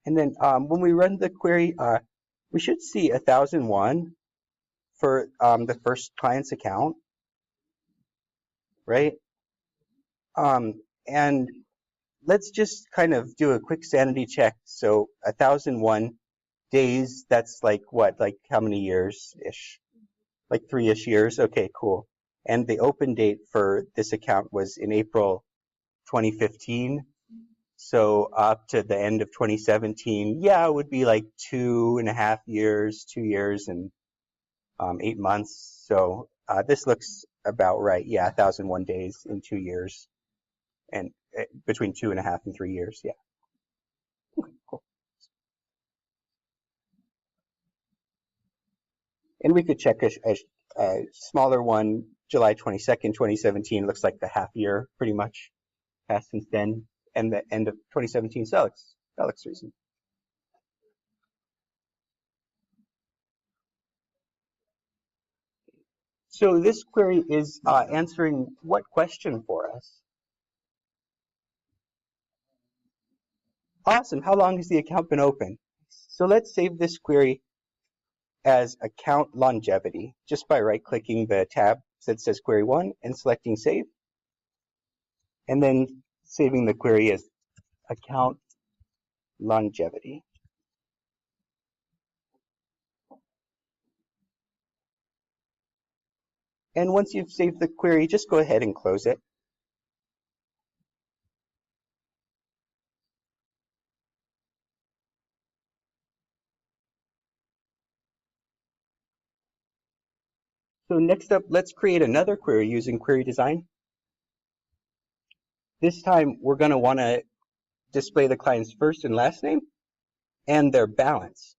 And then when we run the query, we should see 1001 for the first client's account, right? And let's just kind of do a quick sanity check. So 1001 days, that's like what? Like how many years-ish? Like 3-ish years? Okay, cool. And the open date for this account was in April 2015. So up to the end of 2017, yeah, it would be like 2.5 years, 2 years and 8 months. So this looks about right. Yeah, 1001 days in 2 years, and between 2.5 and 3 years. Yeah. Okay, cool. And we could check a smaller one, July 22nd, 2017. Looks like the half year pretty much passed since then, and the end of 2017. So that looks reasonable. So this query is answering what question for us? Awesome. How long has the account been open? So let's save this query as account longevity just by right-clicking the tab that says query 1 and selecting save, and then saving the query as account longevity. And once you've saved the query, just go ahead and close it. So next up, let's create another query using query design. This time, we're going to want to display the client's first and last name and their balance.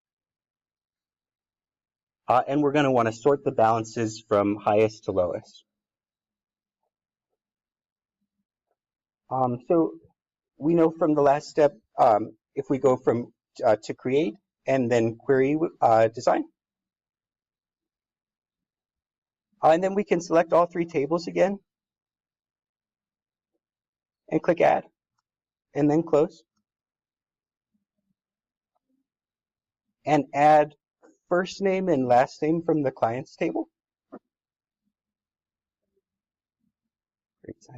And we're going to want to sort the balances from highest to lowest. So we know from the last step, if we go from to create and then query design. And then we can select all 3 tables again and click add and then close. And add first name and last name from the client's table.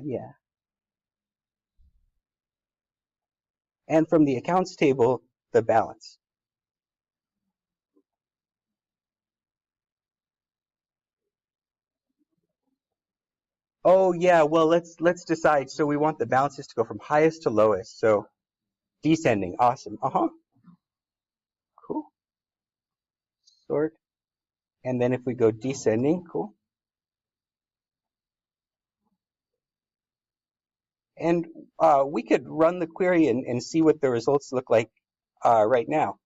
Yeah. And from the accounts table, the balance. Oh yeah, well let's decide. So we want the balances to go from highest to lowest. So descending, awesome. Cool. Sort. And then if we go descending, cool. And we could run the query and see what the results look like right now.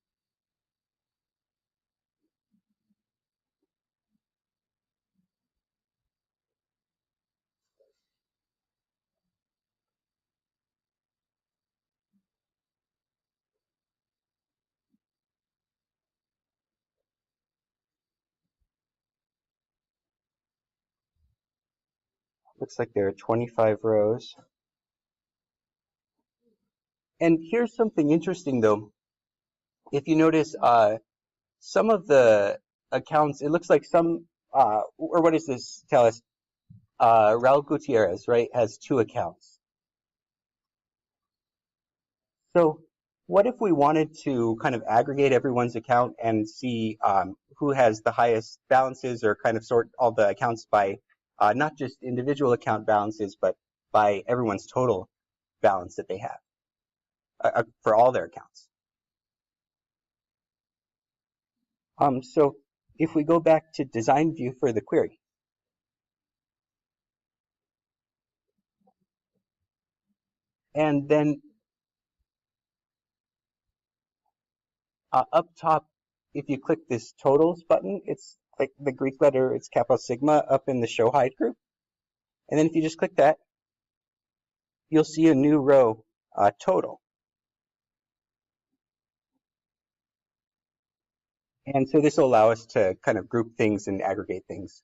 Looks like there are 25 rows. And here's something interesting though. If you notice, some of the accounts, it looks like some, or what does this tell us? Raul Gutierrez, right, has 2 accounts. So what if we wanted to kind of aggregate everyone's account and see who has the highest balances, or kind of sort all the accounts by not just individual account balances, but by everyone's total balance that they have for all their accounts. So if we go back to design view for the query, and then up top, if you click this totals button, it's like the Greek letter, it's capital sigma up in the show hide group. And then if you just click that, you'll see a new row, total. And so this will allow us to kind of group things and aggregate things.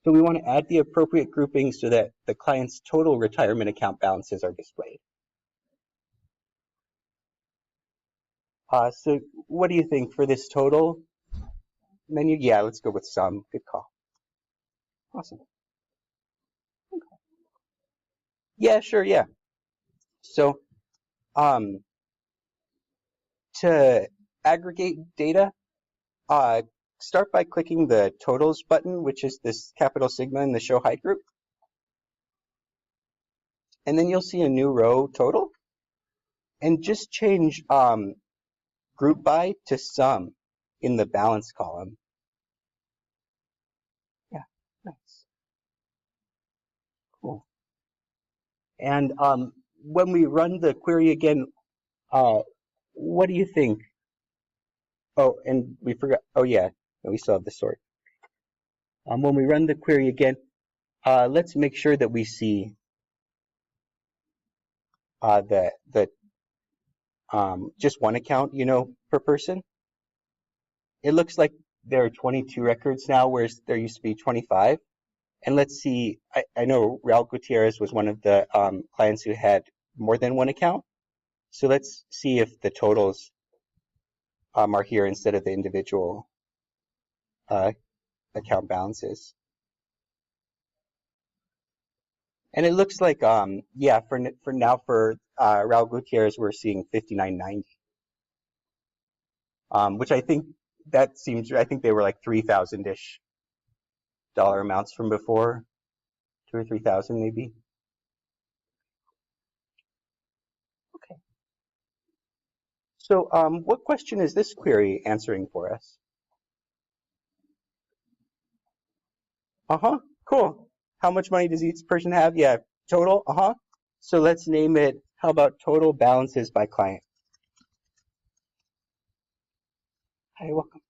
So we want to add the appropriate grouping so that the client's total retirement account balances are displayed. So what do you think for this total menu? Yeah, let's go with sum. Good call. Awesome. Yeah, sure, yeah. So um, to aggregate data, uh, start by clicking the totals button, which is this capital sigma in the show height group. And then you'll see a new row total. And just change group by to sum in the balance column. Yeah, nice. Cool. And when we run the query again, what do you think? Oh, and we forgot. Oh, yeah, we still have the sort. When we run the query again, let's make sure that we see the just one account, per person. It looks like there are 22 records now, whereas there used to be 25. And let's see, I know Raul Gutierrez was one of the clients who had more than one account. So let's see if the totals are here instead of the individual account balances. And it looks like, yeah, for now, for Raul Gutierrez, we're seeing 59.90, which I think that seems, I think they were like 3,000-ish dollar amounts from before, 2 or 3,000 maybe. Okay. So what question is this query answering for us? Uh-huh, cool. How much money does each person have? Yeah, total, uh-huh. So let's name it, how about total balances by client? Hi, welcome.